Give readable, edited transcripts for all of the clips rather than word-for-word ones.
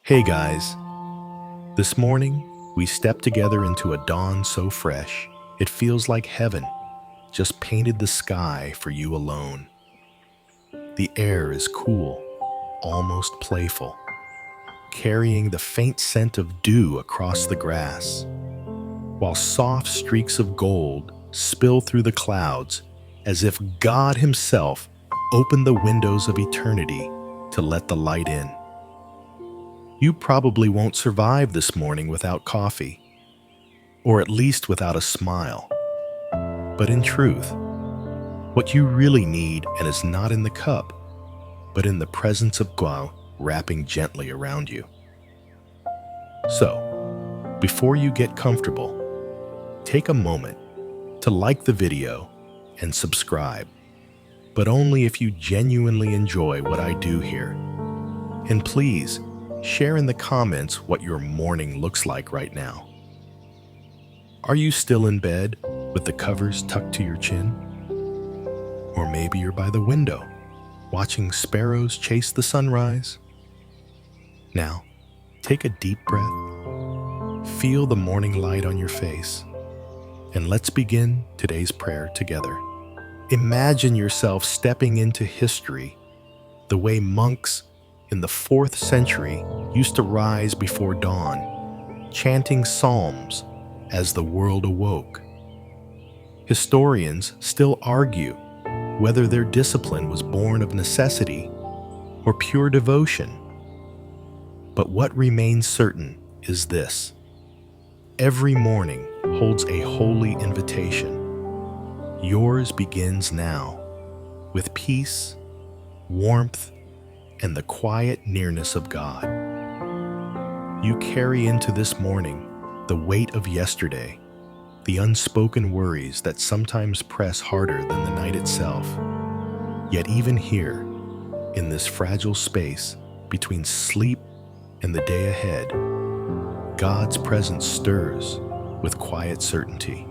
Hey guys, this morning we stepped together into a dawn so fresh, it feels like heaven just painted the sky for you alone. The air is cool, almost playful, carrying the faint scent of dew across the grass, while soft streaks of gold spill through the clouds as if God Himself opened the windows of eternity to let the light in. You probably won't survive this morning without coffee, or at least without a smile. But in truth, what you really need and is not in the cup, but in the presence of God wrapping gently around you. So, before you get comfortable, take a moment to like the video and subscribe, but only if you genuinely enjoy what I do here. And please, share in the comments what your morning looks like right now. Are you still in bed with the covers tucked to your chin? Or maybe you're by the window, watching sparrows chase the sunrise? Now, take a deep breath, feel the morning light on your face, and let's begin today's prayer together. Imagine yourself stepping into history the way monks in the 4th century used to rise before dawn, chanting psalms as the world awoke. Historians still argue whether their discipline was born of necessity or pure devotion. But what remains certain is this: every morning holds a holy invitation. Yours begins now, with peace, warmth, and the quiet nearness of God. You carry into this morning the weight of yesterday, the unspoken worries that sometimes press harder than the night itself. Yet even here, in this fragile space between sleep and the day ahead, God's presence stirs with quiet certainty.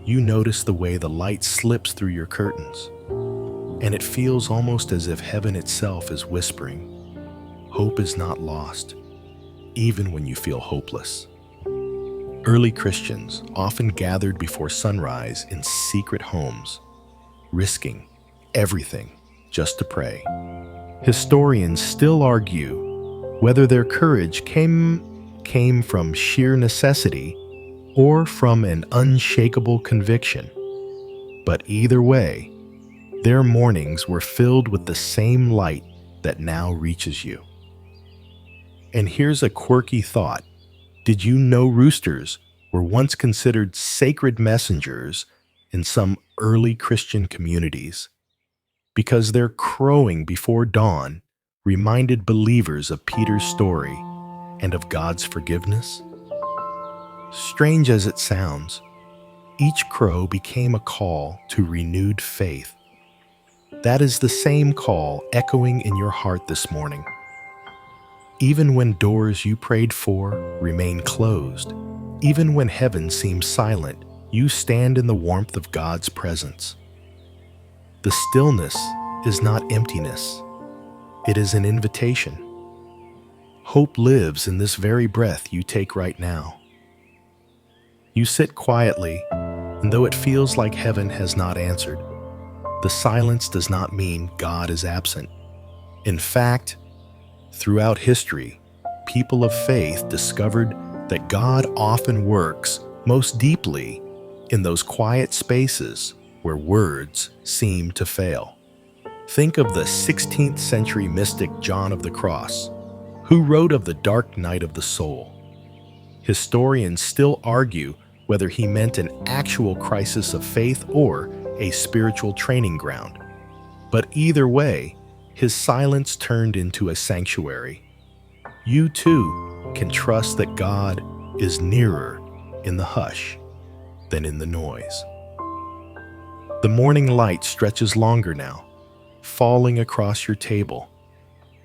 You notice the way the light slips through your curtains, and it feels almost as if heaven itself is whispering, hope is not lost, even when you feel hopeless. Early Christians often gathered before sunrise in secret homes, risking everything just to pray. Historians still argue whether their courage came from sheer necessity or from an unshakable conviction. But either way, their mornings were filled with the same light that now reaches you. And here's a quirky thought. Did you know roosters were once considered sacred messengers in some early Christian communities? Because their crowing before dawn reminded believers of Peter's story and of God's forgiveness? Strange as it sounds, each crow became a call to renewed faith. That is the same call echoing in your heart this morning. Even when doors you prayed for remain closed, even when heaven seems silent, you stand in the warmth of God's presence. The stillness is not emptiness. It is an invitation. Hope lives in this very breath you take right now. You sit quietly, and though it feels like heaven has not answered, the silence does not mean God is absent. In fact, throughout history, people of faith discovered that God often works most deeply in those quiet spaces where words seem to fail. Think of the 16th century mystic John of the Cross, who wrote of the dark night of the soul. Historians still argue whether he meant an actual crisis of faith or a spiritual training ground. But either way, his silence turned into a sanctuary. You too can trust that God is nearer in the hush than in the noise. The morning light stretches longer now, falling across your table,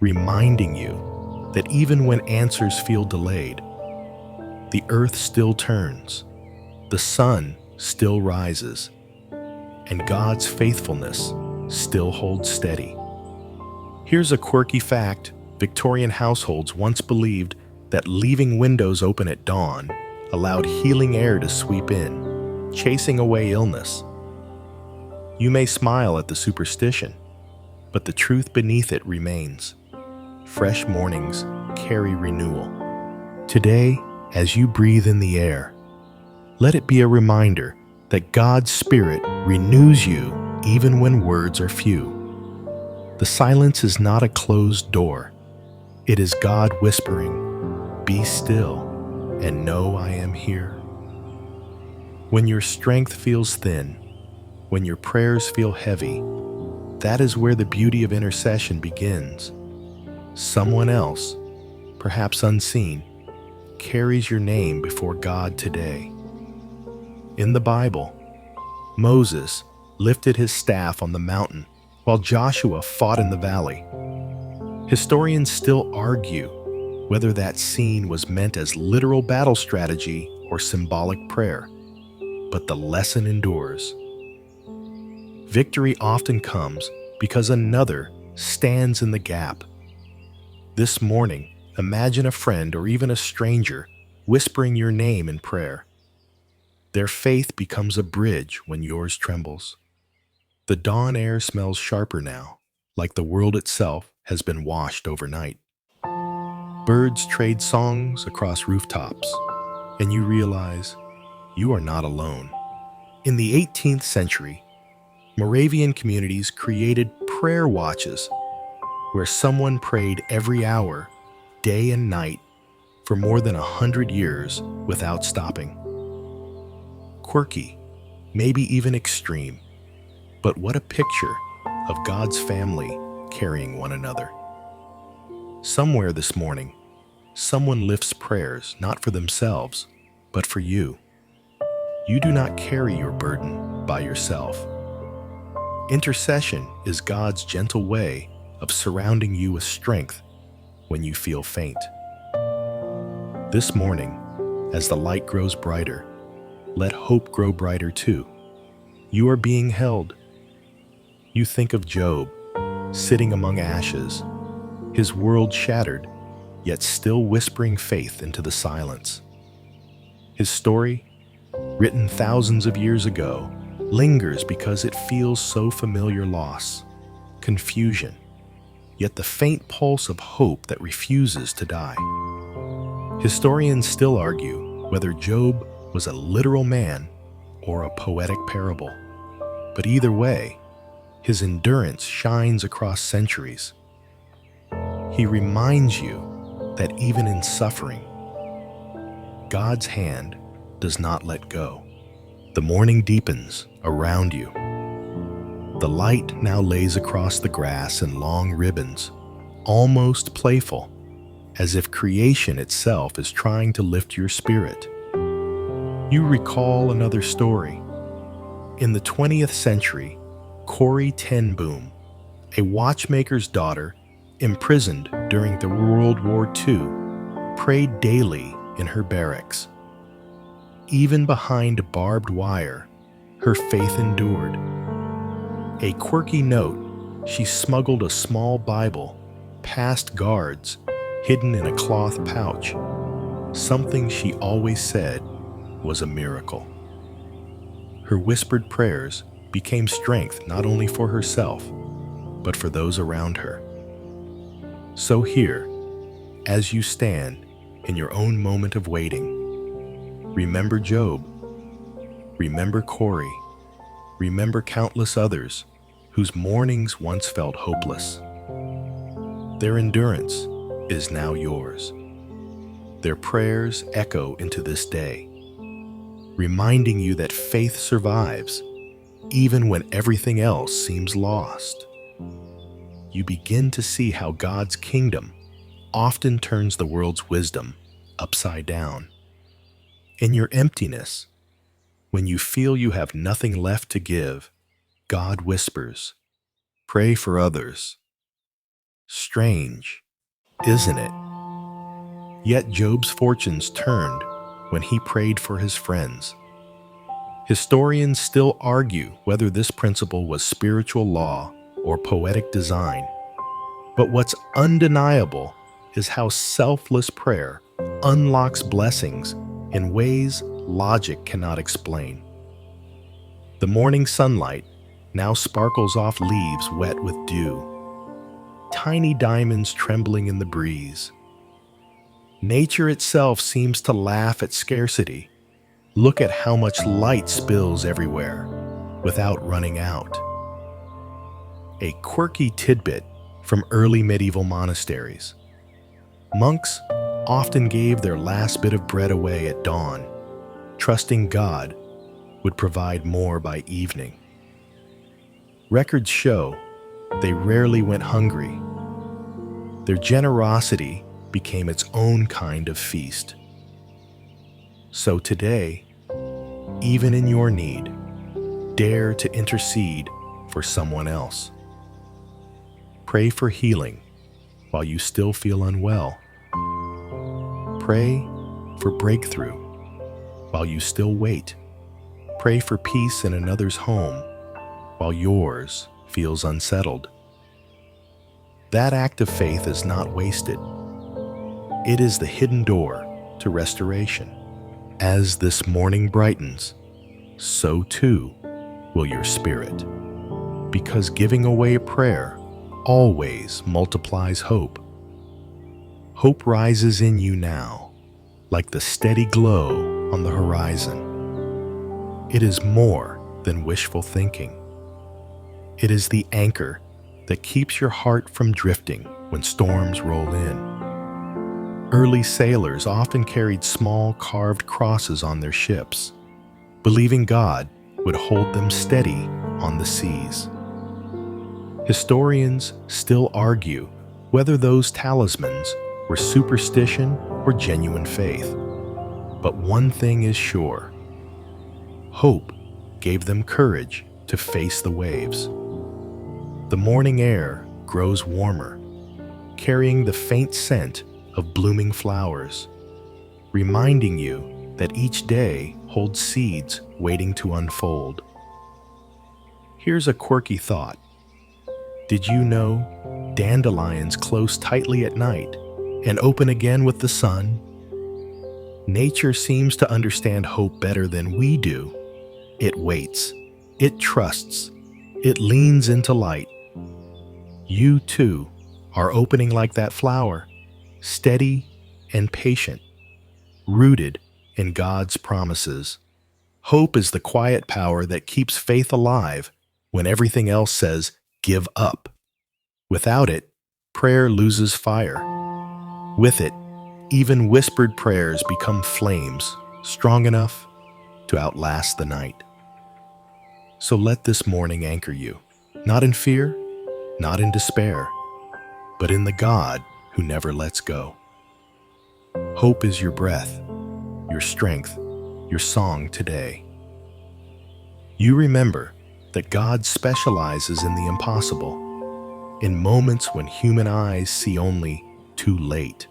reminding you that even when answers feel delayed, the earth still turns, the sun still rises, and God's faithfulness still holds steady. Here's a quirky fact Victorian households once believed that leaving windows open at dawn allowed healing air to sweep in, chasing away illness. You may smile at the superstition, but the truth beneath it remains. Fresh mornings carry renewal. Today, as you breathe in the air, let it be a reminder that God's Spirit renews you even when words are few. The silence is not a closed door. It is God whispering, "Be still and know I am here." When your strength feels thin, when your prayers feel heavy, that is where the beauty of intercession begins. Someone else, perhaps unseen, carries your name before God today. In the Bible, Moses lifted his staff on the mountain while Joshua fought in the valley. Historians still argue whether that scene was meant as literal battle strategy or symbolic prayer, but the lesson endures. Victory often comes because another stands in the gap. This morning, imagine a friend or even a stranger whispering your name in prayer. Their faith becomes a bridge when yours trembles. The dawn air smells sharper now, like the world itself has been washed overnight. Birds trade songs across rooftops, and you realize you are not alone. In the 18th century, Moravian communities created prayer watches where someone prayed every hour, day and night, for more than 100 years without stopping. Quirky, maybe even extreme, but what a picture of God's family carrying one another. Somewhere this morning, someone lifts prayers not for themselves, but for you. You do not carry your burden by yourself. Intercession is God's gentle way of surrounding you with strength when you feel faint. This morning, as the light grows brighter, let hope grow brighter too. You are being held. You think of Job, sitting among ashes, his world shattered, yet still whispering faith into the silence. His story, written thousands of years ago, lingers because it feels so familiar: loss, confusion, yet the faint pulse of hope that refuses to die. Historians still argue whether Job was a literal man or a poetic parable. But either way, his endurance shines across centuries. He reminds you that even in suffering, God's hand does not let go. The morning deepens around you. The light now lays across the grass in long ribbons, almost playful, as if creation itself is trying to lift your spirit. You recall another story. In the 20th century, Corrie ten Boom, a watchmaker's daughter imprisoned during the World War II, prayed daily in her barracks. Even behind barbed wire, her faith endured. A quirky note, she smuggled a small Bible past guards, hidden in a cloth pouch. Something she always said was a miracle. Her whispered prayers became strength not only for herself, but for those around her. So here, as you stand in your own moment of waiting, remember Job, remember Corrie, remember countless others whose mornings once felt hopeless. Their endurance is now yours. Their prayers echo into this day, reminding you that faith survives even when everything else seems lost. You begin to see how God's kingdom often turns the world's wisdom upside down. In your emptiness, when you feel you have nothing left to give, God whispers, "Pray for others." Strange, isn't it? Yet Job's fortunes turned when he prayed for his friends. Historians still argue whether this principle was spiritual law or poetic design. But what's undeniable is how selfless prayer unlocks blessings in ways logic cannot explain. The morning sunlight now sparkles off leaves wet with dew, tiny diamonds trembling in the breeze. Nature itself seems to laugh at scarcity. Look at how much light spills everywhere without running out. A quirky tidbit from early medieval monasteries. Monks often gave their last bit of bread away at dawn, trusting God would provide more by evening. Records show they rarely went hungry. Their generosity became its own kind of feast. So today, even in your need, dare to intercede for someone else. Pray for healing while you still feel unwell. Pray for breakthrough while you still wait. Pray for peace in another's home while yours feels unsettled. That act of faith is not wasted. It is the hidden door to restoration. As this morning brightens, so too will your spirit, because giving away a prayer always multiplies hope. Hope rises in you now, like the steady glow on the horizon. It is more than wishful thinking. It is the anchor that keeps your heart from drifting when storms roll in. Early sailors often carried small carved crosses on their ships, believing God would hold them steady on the seas. Historians still argue whether those talismans were superstition or genuine faith. But one thing is sure: hope gave them courage to face the waves. The morning air grows warmer, carrying the faint scent of blooming flowers, reminding you that each day holds seeds waiting to unfold. Here's a quirky thought. Did you know dandelions close tightly at night and open again with the sun? Nature seems to understand hope better than we do. It waits, it trusts, it leans into light. You too are opening like that flower, steady and patient, rooted in God's promises. Hope is the quiet power that keeps faith alive when everything else says, give up. Without it, prayer loses fire. With it, even whispered prayers become flames strong enough to outlast the night. So let this morning anchor you, not in fear, not in despair, but in the God who never lets go. Hope is your breath, your strength, your song today. You remember that God specializes in the impossible, in moments when human eyes see only too late.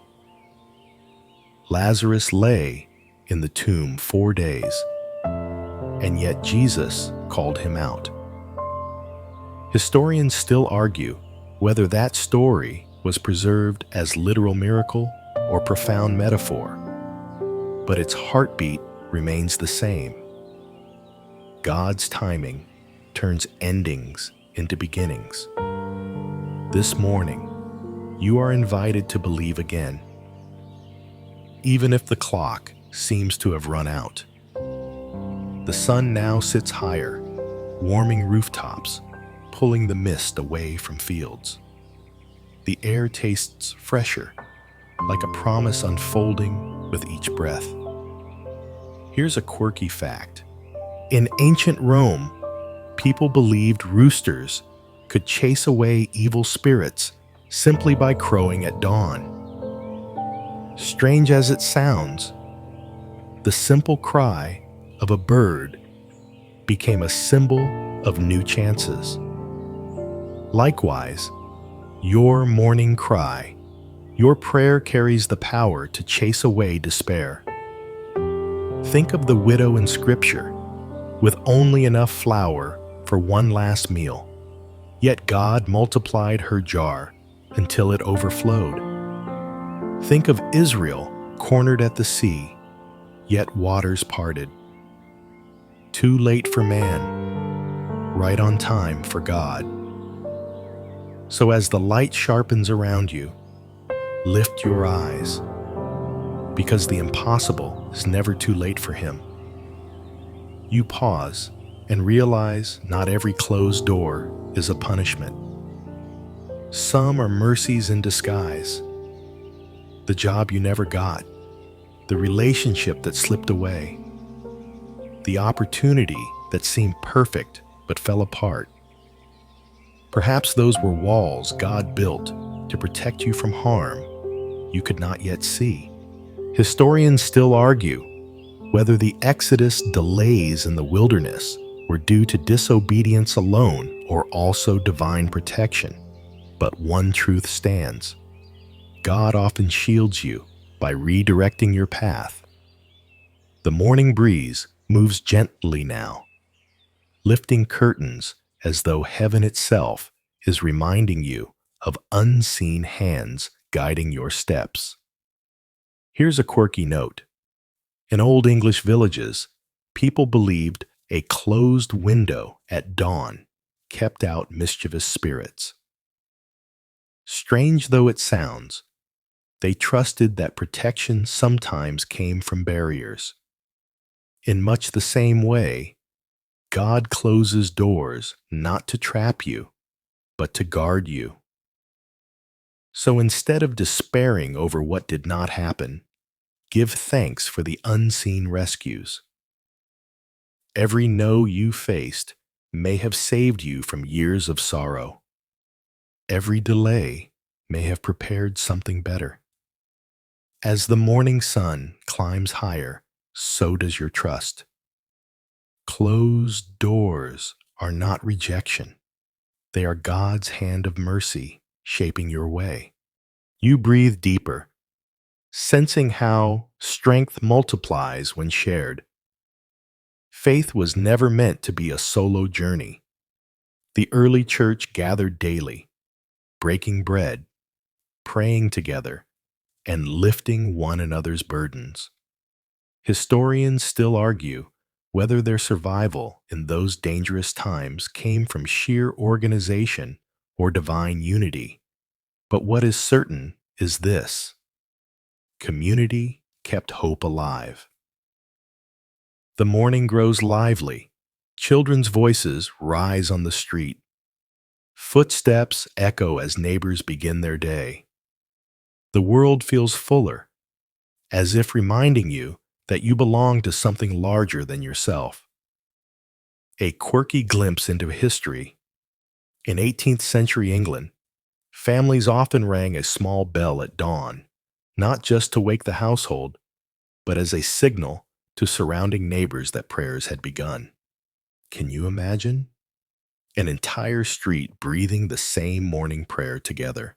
Lazarus lay in the tomb 4 days, and yet Jesus called him out. Historians still argue whether that story was preserved as literal miracle or profound metaphor, but its heartbeat remains the same. God's timing turns endings into beginnings. This morning, you are invited to believe again, even if the clock seems to have run out. The sun now sits higher, warming rooftops, pulling the mist away from fields. The air tastes fresher, like a promise unfolding with each breath. Here's a quirky fact. In ancient Rome, people believed roosters could chase away evil spirits simply by crowing at dawn. Strange as it sounds, the simple cry of a bird became a symbol of new chances. Likewise, your morning cry, your prayer carries the power to chase away despair. Think of the widow in Scripture, with only enough flour for one last meal, yet God multiplied her jar until it overflowed. Think of Israel cornered at the sea, yet waters parted. Too late for man, right on time for God. So as the light sharpens around you, lift your eyes, because the impossible is never too late for Him. You pause and realize not every closed door is a punishment. Some are mercies in disguise. The job you never got, the relationship that slipped away, the opportunity that seemed perfect but fell apart. Perhaps those were walls God built to protect you from harm you could not yet see. Historians still argue whether the Exodus delays in the wilderness were due to disobedience alone or also divine protection. But one truth stands: God often shields you by redirecting your path. The morning breeze moves gently now, lifting curtains as though heaven itself is reminding you of unseen hands guiding your steps. Here's a quirky note. In Old English villages, people believed a closed window at dawn kept out mischievous spirits. Strange though it sounds, they trusted that protection sometimes came from barriers. In much the same way, God closes doors not to trap you, but to guard you. So instead of despairing over what did not happen, give thanks for the unseen rescues. Every no you faced may have saved you from years of sorrow. Every delay may have prepared something better. As the morning sun climbs higher, so does your trust. Closed doors are not rejection. They are God's hand of mercy shaping your way. You breathe deeper, sensing how strength multiplies when shared. Faith was never meant to be a solo journey. The early church gathered daily, breaking bread, praying together, and lifting one another's burdens. Historians still argue whether their survival in those dangerous times came from sheer organization or divine unity. But what is certain is this: community kept hope alive. The morning grows lively. Children's voices rise on the street. Footsteps echo as neighbors begin their day. The world feels fuller, as if reminding you that you belong to something larger than yourself. A quirky glimpse into history. In 18th century England, families often rang a small bell at dawn, not just to wake the household, but as a signal to surrounding neighbors that prayers had begun. Can you imagine? An entire street breathing the same morning prayer together.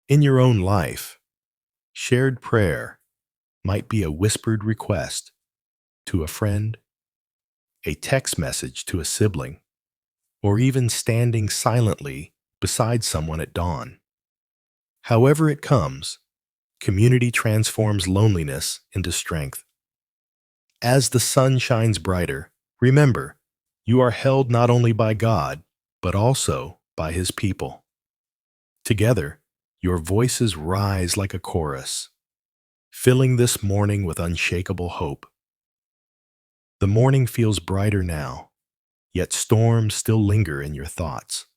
In your own life, shared prayer might be a whispered request to a friend, a text message to a sibling, or even standing silently beside someone at dawn. However it comes, community transforms loneliness into strength. As the sun shines brighter, remember, you are held not only by God, but also by His people. Together, your voices rise like a chorus, filling this morning with unshakable hope. The morning feels brighter now, yet storms still linger in your thoughts.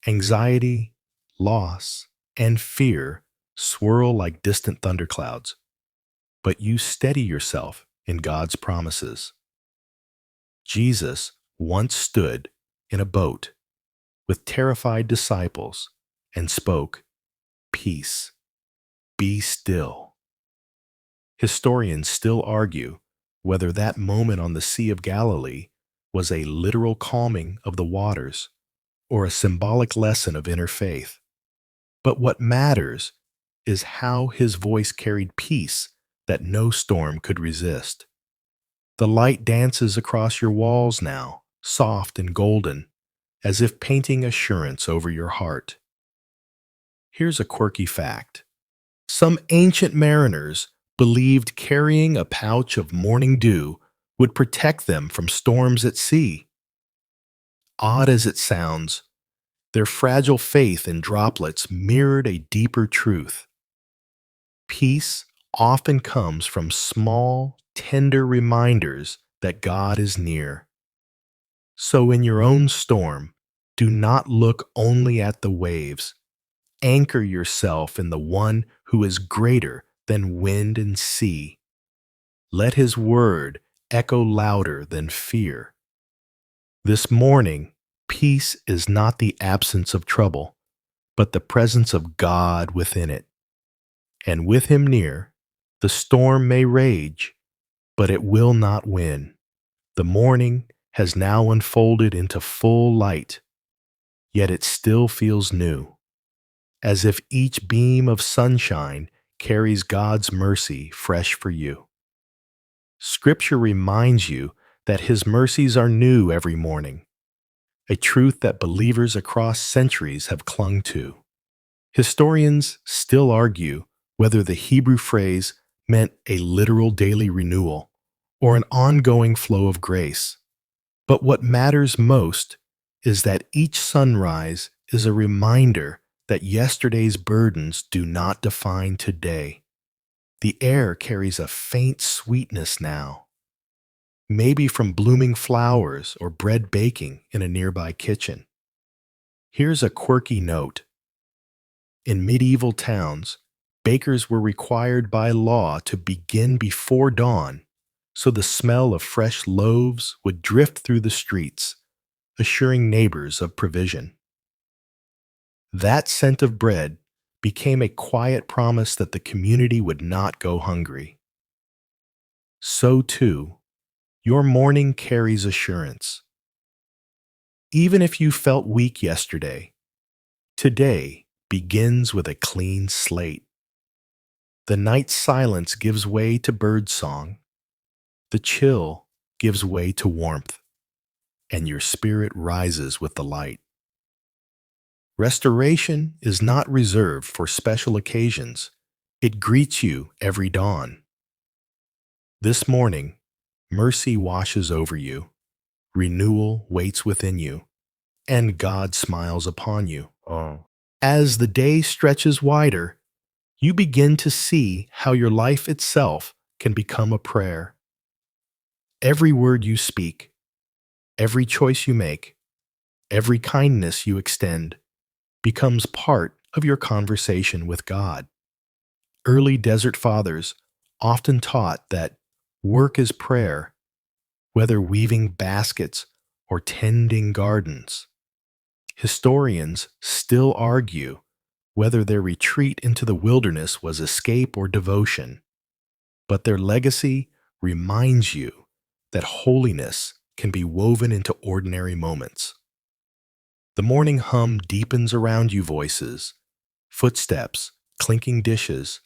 Anxiety, loss, and fear swirl like distant thunderclouds, but you steady yourself in God's promises. Jesus once stood in a boat with terrified disciples and spoke, "Peace, be still." Historians still argue whether that moment on the Sea of Galilee was a literal calming of the waters or a symbolic lesson of inner faith. But what matters is how His voice carried peace that no storm could resist. The light dances across your walls now, soft and golden, as if painting assurance over your heart. Here's a quirky fact. Some ancient mariners believed carrying a pouch of morning dew would protect them from storms at sea. Odd as it sounds, their fragile faith in droplets mirrored a deeper truth. Peace often comes from small, tender reminders that God is near. So in your own storm, do not look only at the waves. Anchor yourself in the one who is greater than wind and sea. Let his word echo louder than fear. This morning, peace is not the absence of trouble, but the presence of God within it. And with him near, the storm may rage, but it will not win. The morning has now unfolded into full light, yet it still feels new, as if each beam of sunshine carries God's mercy fresh for you. Scripture reminds you that his mercies are new every morning, a truth that believers across centuries have clung to. Historians still argue whether the Hebrew phrase meant a literal daily renewal or an ongoing flow of grace. But what matters most is that each sunrise is a reminder that yesterday's burdens do not define today. The air carries a faint sweetness now, maybe from blooming flowers or bread baking in a nearby kitchen. Here's a quirky note. In medieval towns, bakers were required by law to begin before dawn, so the smell of fresh loaves would drift through the streets, assuring neighbors of provision. That scent of bread became a quiet promise that the community would not go hungry. So too, your morning carries assurance. Even if you felt weak yesterday, today begins with a clean slate. The night silence gives way to birdsong, the chill gives way to warmth, and your spirit rises with the light. Restoration is not reserved for special occasions. It greets you every dawn. This morning, mercy washes over you, renewal waits within you, and God smiles upon you. As the day stretches wider, you begin to see how your life itself can become a prayer. Every word you speak, every choice you make, every kindness you extend becomes part of your conversation with God. Early desert fathers often taught that work is prayer, whether weaving baskets or tending gardens. Historians still argue whether their retreat into the wilderness was escape or devotion, but their legacy reminds you that holiness can be woven into ordinary moments. The morning hum deepens around you, voices, footsteps, clinking dishes,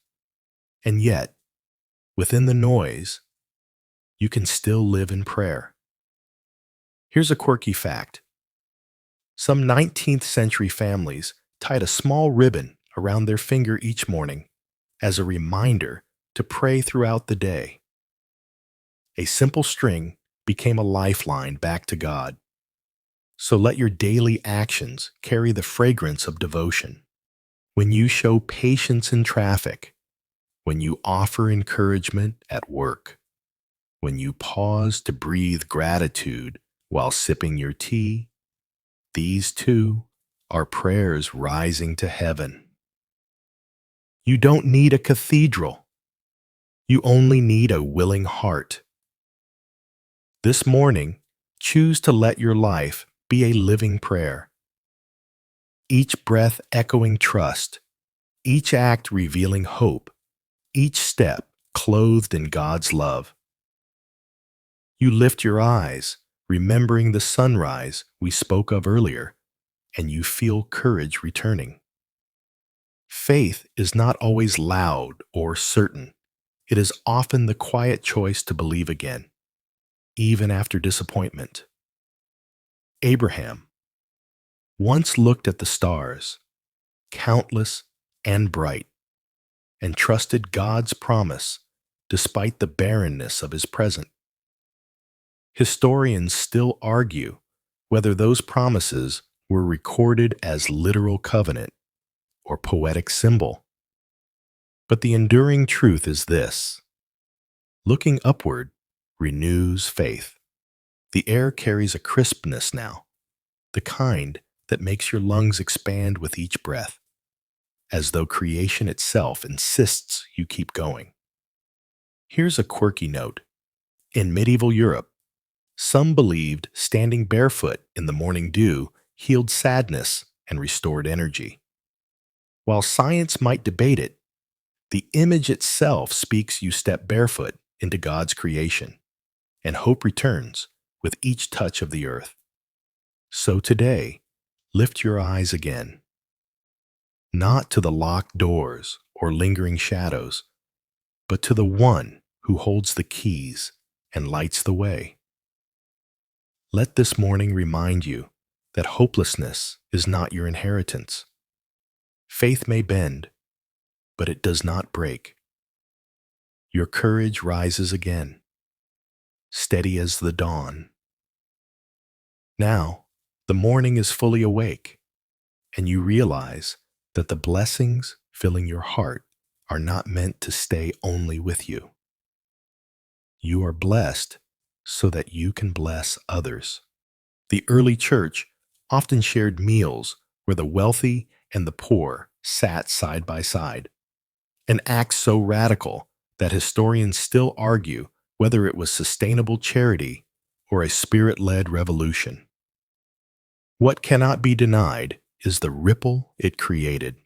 and yet, within the noise, you can still live in prayer. Here's a quirky fact. Some 19th century families tied a small ribbon around their finger each morning as a reminder to pray throughout the day. A simple string became a lifeline back to God. So let your daily actions carry the fragrance of devotion. When you show patience in traffic, when you offer encouragement at work, when you pause to breathe gratitude while sipping your tea, these too are prayers rising to heaven. You don't need a cathedral. You only need a willing heart. This morning, choose to let your life be a living prayer. Each breath echoing trust, each act revealing hope, each step clothed in God's love. You lift your eyes, remembering the sunrise we spoke of earlier, and you feel courage returning. Faith is not always loud or certain. It is often the quiet choice to believe again, even after disappointment. Abraham once looked at the stars, countless and bright, and trusted God's promise despite the barrenness of his present. Historians still argue whether those promises were recorded as literal covenant or poetic symbol. But the enduring truth is this: looking upward renews faith. The air carries a crispness now, the kind that makes your lungs expand with each breath, as though creation itself insists you keep going. Here's a quirky note. In medieval Europe, some believed standing barefoot in the morning dew healed sadness and restored energy. While science might debate it, the image itself speaks you step barefoot into God's creation, and hope returns with each touch of the earth. So today, lift your eyes again, not to the locked doors or lingering shadows, but to the one who holds the keys and lights the way. Let this morning remind you that hopelessness is not your inheritance. Faith may bend, but it does not break. Your courage rises again, steady as the dawn. Now, the morning is fully awake, and you realize that the blessings filling your heart are not meant to stay only with you. You are blessed so that you can bless others. The early church often shared meals where the wealthy and the poor sat side by side, an act so radical that historians still argue whether it was sustainable charity or a spirit-led revolution. What cannot be denied is the ripple it created.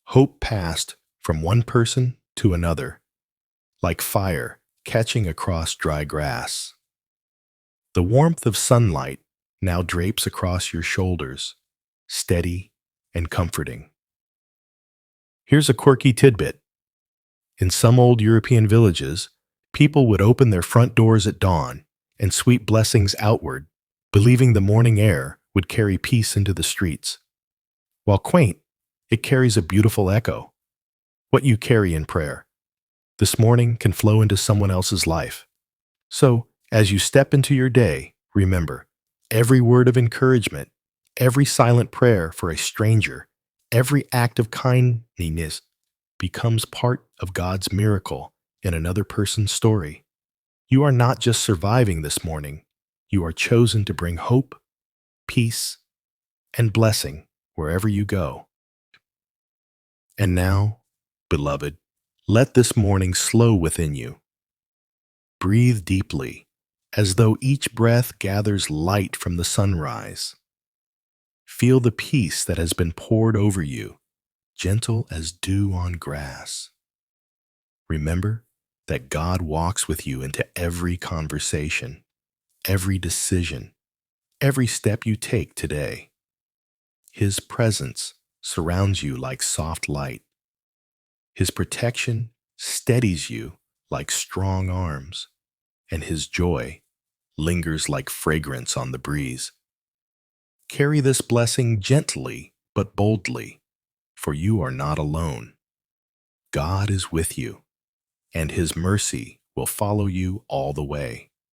Hope passed from one person to another, like fire catching across dry grass. The warmth of sunlight now drapes across your shoulders, steady and comforting. Here's a quirky tidbit. In some old European villages, people would open their front doors at dawn and sweep blessings outward, believing the morning air would carry peace into the streets. While quaint, it carries a beautiful echo. What you carry in prayer this morning can flow into someone else's life. So, as you step into your day, remember, every word of encouragement, every silent prayer for a stranger, every act of kindness becomes part of God's miracle in another person's story. You are not just surviving this morning, you are chosen to bring hope, peace, and blessing wherever you go. And now, beloved, let this morning slow within you. Breathe deeply, as though each breath gathers light from the sunrise. Feel the peace that has been poured over you, gentle as dew on grass. Remember that God walks with you into every conversation, every decision, every step you take today. His presence surrounds you like soft light. His protection steadies you like strong arms, and his joy lingers like fragrance on the breeze. Carry this blessing gently but boldly, for you are not alone. God is with you, and his mercy will follow you all the way.